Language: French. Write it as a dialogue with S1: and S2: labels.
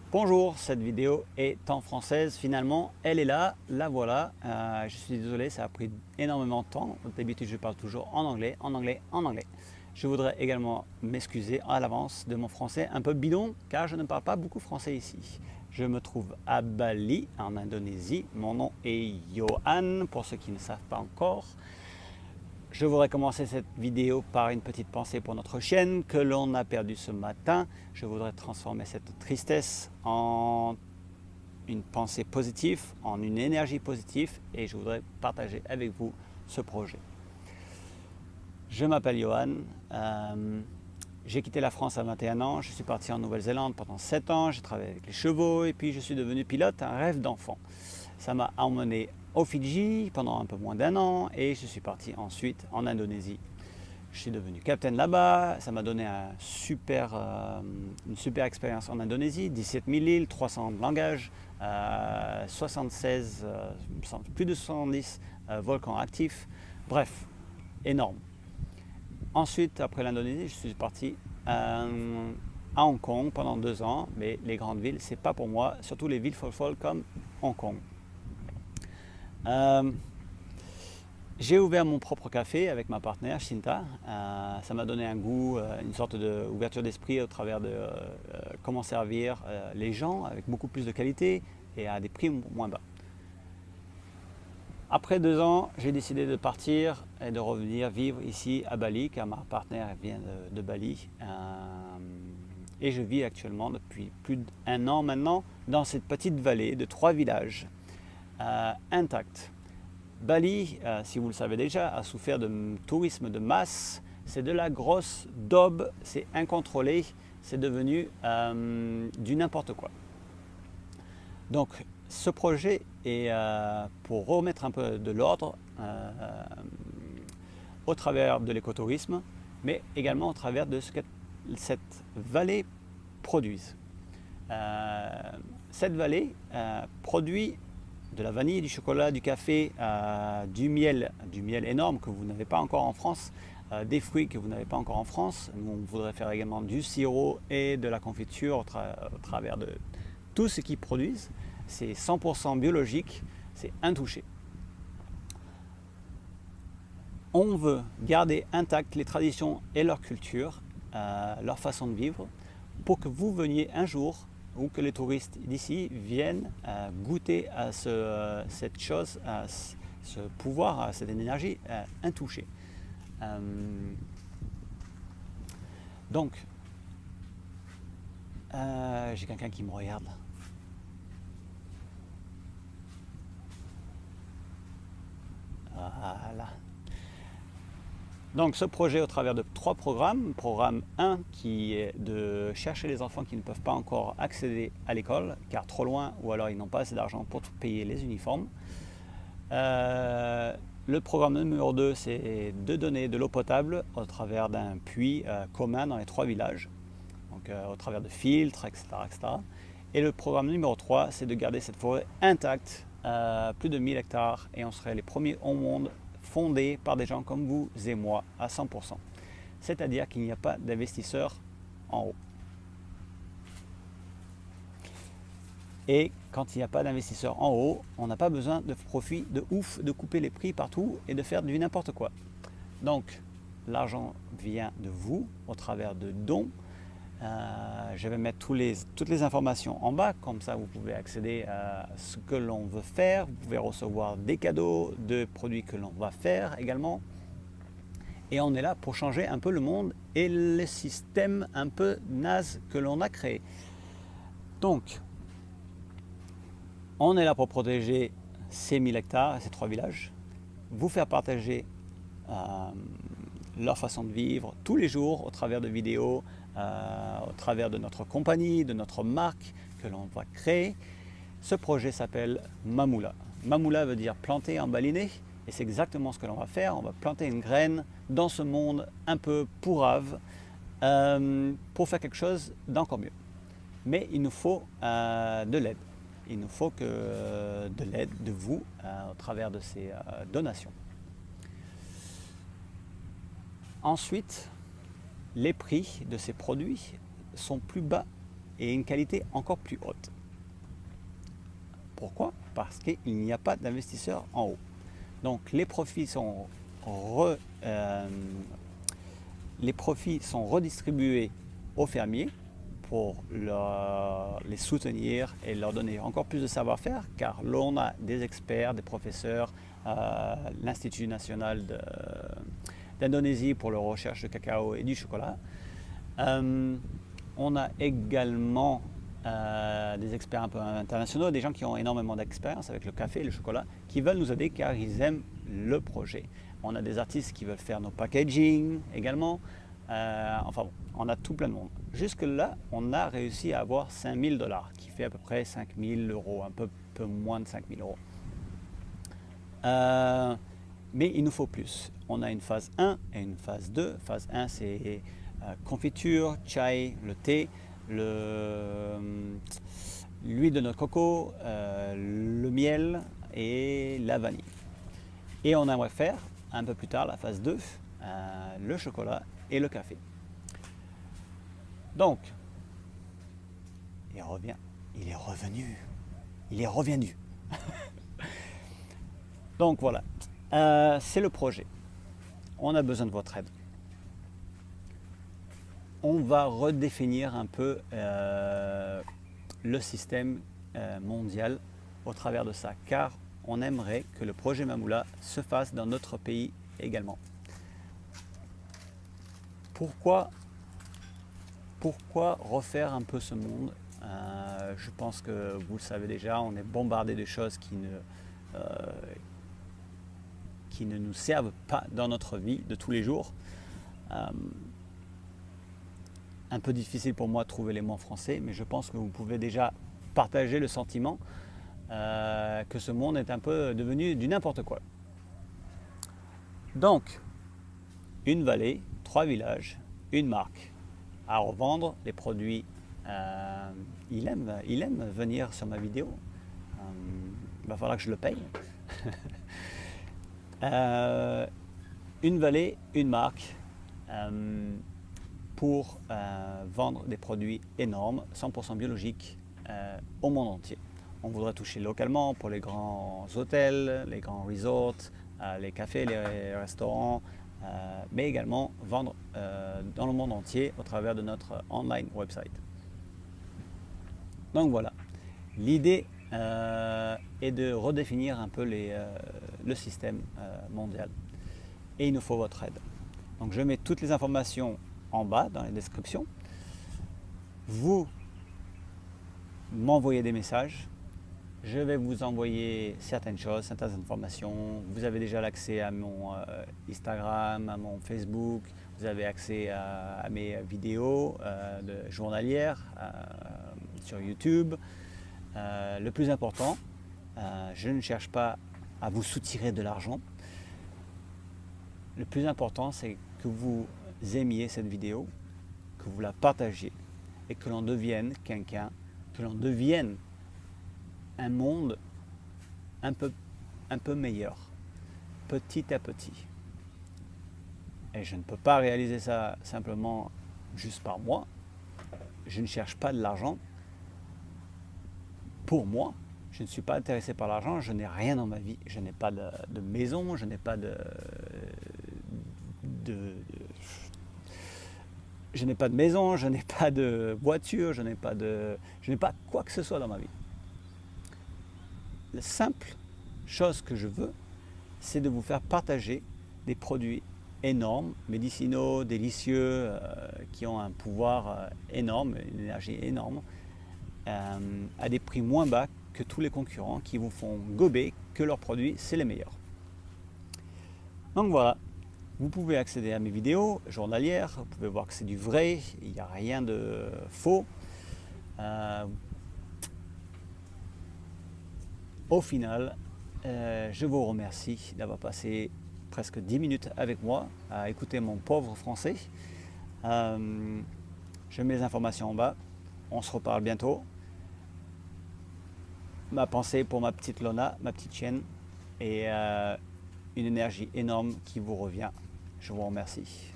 S1: Bonjour, cette vidéo est en française, finalement elle est là, la voilà. Je suis désolé, ça a pris énormément de temps. D'habitude je parle toujours en anglais, en anglais, en anglais. Je voudrais également m'excuser à l'avance de mon français un peu bidon, car je ne parle pas beaucoup français ici. Je me trouve à Bali, en Indonésie. Mon nom est Johan, pour ceux qui ne savent pas encore. Je voudrais commencer cette vidéo par une petite pensée pour notre chienne que l'on a perdue ce matin. Je voudrais transformer cette tristesse en une pensée positive, en une énergie positive, et je voudrais partager avec vous ce projet. Je m'appelle Johan, j'ai quitté la France à 21 ans, je suis parti en Nouvelle-Zélande pendant 7 ans, j'ai travaillé avec les chevaux et puis je suis devenu pilote, un rêve d'enfant. Ça m'a emmené aux Fidji pendant un peu moins d'1 an et je suis parti ensuite en Indonésie. Je suis devenu capitaine là-bas, ça m'a donné une super expérience en Indonésie, 17 000 îles, 300 langages, 76, plus de 70 volcans actifs, bref, énorme. Ensuite, après l'Indonésie, je suis parti à Hong Kong pendant 2 ans, mais les grandes villes, c'est pas pour moi, surtout les villes folles comme Hong Kong. J'ai ouvert mon propre café avec ma partenaire Shinta. Ça m'a donné un goût, une sorte d'ouverture d'esprit au travers de comment servir les gens avec beaucoup plus de qualité et à des prix moins bas. Après 2 ans, j'ai décidé de partir et de revenir vivre ici à Bali, car ma partenaire vient de Bali. Et je vis actuellement depuis plus d'1 an maintenant dans cette petite vallée de 3 villages intacts. Bali, si vous le savez déjà, a souffert de tourisme de masse. C'est de la grosse daube, c'est incontrôlé, c'est devenu du n'importe quoi. Donc ce projet est pour remettre un peu de l'ordre au travers de l'écotourisme, mais également au travers de ce que cette vallée produit. Cette vallée produit de la vanille, du chocolat, du café, du miel énorme que vous n'avez pas encore en France, des fruits que vous n'avez pas encore en France. Nous, on voudrait faire également du sirop et de la confiture au travers de tout ce qu'ils produisent. C'est 100% biologique, c'est intouché. On veut garder intactes les traditions et leur culture, leur façon de vivre, pour que vous veniez un jour ou que les touristes d'ici viennent goûter à cette chose, à ce pouvoir, à cette énergie intouchée. Donc, j'ai quelqu'un qui me regarde. Voilà. Donc ce projet au travers de 3 programmes. Programme 1 qui est de chercher les enfants qui ne peuvent pas encore accéder à l'école car trop loin ou alors ils n'ont pas assez d'argent pour payer les uniformes. Le programme numéro 2 c'est de donner de l'eau potable au travers d'un puits commun dans les 3 villages, donc au travers de filtres, etc., etc. Et le programme numéro 3 c'est de garder cette forêt intacte, plus de 1000 hectares et on serait les premiers au monde fondé par des gens comme vous et moi à 100%. C'est-à-dire qu'il n'y a pas d'investisseurs en haut. Et quand il n'y a pas d'investisseurs en haut, on n'a pas besoin de profit de ouf, de couper les prix partout et de faire du n'importe quoi. Donc, l'argent vient de vous au travers de dons. Je vais mettre toutes les informations en bas, comme ça vous pouvez accéder à ce que l'on veut faire, vous pouvez recevoir des cadeaux de produits que l'on va faire également. Et on est là pour changer un peu le monde et le système un peu naze que l'on a créé. Donc, on est là pour protéger ces 1000 hectares et ces 3 villages, vous faire partager leur façon de vivre tous les jours au travers de vidéos, au travers de notre compagnie, de notre marque que l'on va créer. Ce projet s'appelle Mamoula. Mamoula veut dire planter en balinais et c'est exactement ce que l'on va faire. On va planter une graine dans ce monde un peu pourrave pour faire quelque chose d'encore mieux. Mais il nous faut de l'aide. Il nous faut de l'aide de vous au travers de ces donations. Ensuite, les prix de ces produits sont plus bas et une qualité encore plus haute. Pourquoi? Parce qu'il n'y a pas d'investisseurs en haut. Donc les profits sont redistribués aux fermiers pour les soutenir et leur donner encore plus de savoir-faire, car l'on a des experts, des professeurs, l'Institut national d'Indonésie pour la recherche de cacao et du chocolat. On a également des experts un peu internationaux, des gens qui ont énormément d'expérience avec le café et le chocolat, qui veulent nous aider car ils aiment le projet. On a des artistes qui veulent faire nos packaging également. Enfin bon, on a tout plein de monde. Jusque là, on a réussi à avoir 5 000 $, qui fait à peu près 5 000 €, un peu moins de 5 000 €. Mais il nous faut plus. On a une phase 1 et une phase 2. Phase 1, c'est confiture, chai, le thé, l'huile de noix de coco, le miel et la vanille. Et on aimerait faire un peu plus tard la phase 2, le chocolat et le café. Donc, il revient, il est revenu, il est revenu. Donc voilà, c'est le projet. On a besoin de votre aide. On va redéfinir un peu le système mondial au travers de ça, car on aimerait que le projet Mamoula se fasse dans notre pays également. Pourquoi refaire un peu ce monde? Je pense que vous le savez déjà, on est bombardé de choses qui ne nous servent pas dans notre vie de tous les jours. Un peu difficile pour moi de trouver les mots en français, mais je pense que vous pouvez déjà partager le sentiment que ce monde est un peu devenu du n'importe quoi. Donc, une vallée, 3 villages, une marque à revendre les produits. Il aime venir sur ma vidéo. Il va falloir que je le paye. Une vallée, une marque pour vendre des produits énormes, 100% biologiques au monde entier. On voudrait toucher localement pour les grands hôtels, les grands resorts, les cafés, les restaurants, mais également vendre dans le monde entier au travers de notre online website. Donc voilà, l'idée est de redéfinir un peu le système mondial et il nous faut votre aide. Donc je mets toutes les informations en bas dans les descriptions. Vous m'envoyez des messages. Je vais vous envoyer certaines choses, certaines informations. Vous avez déjà l'accès à mon Instagram, à mon Facebook. Vous avez accès à mes vidéos journalières sur YouTube. Le plus important, je ne cherche pas à vous soutirer de l'argent. Le plus important, c'est que vous aimiez cette vidéo, que vous la partagiez et que l'on devienne quelqu'un, que l'on devienne un monde un peu meilleur, petit à petit. Et je ne peux pas réaliser ça simplement juste par moi. Je ne cherche pas de l'argent pour moi. Je ne suis pas intéressé par l'argent, je n'ai rien dans ma vie. Je n'ai pas de maison, je n'ai pas je n'ai pas de maison, je n'ai pas de voiture, je n'ai pas quoi que ce soit dans ma vie. La simple chose que je veux, c'est de vous faire partager des produits énormes, médicinaux, délicieux, qui ont un pouvoir énorme, une énergie énorme, à des prix moins bas que tous les concurrents qui vous font gober que leurs produits, c'est les meilleurs. Donc voilà, vous pouvez accéder à mes vidéos journalières, vous pouvez voir que c'est du vrai, il n'y a rien de faux. Au final, je vous remercie d'avoir passé presque 10 minutes avec moi à écouter mon pauvre français. Je mets les informations en bas. On se reparle bientôt. Ma pensée pour ma petite Lona, ma petite chienne, et une énergie énorme qui vous revient. Je vous remercie.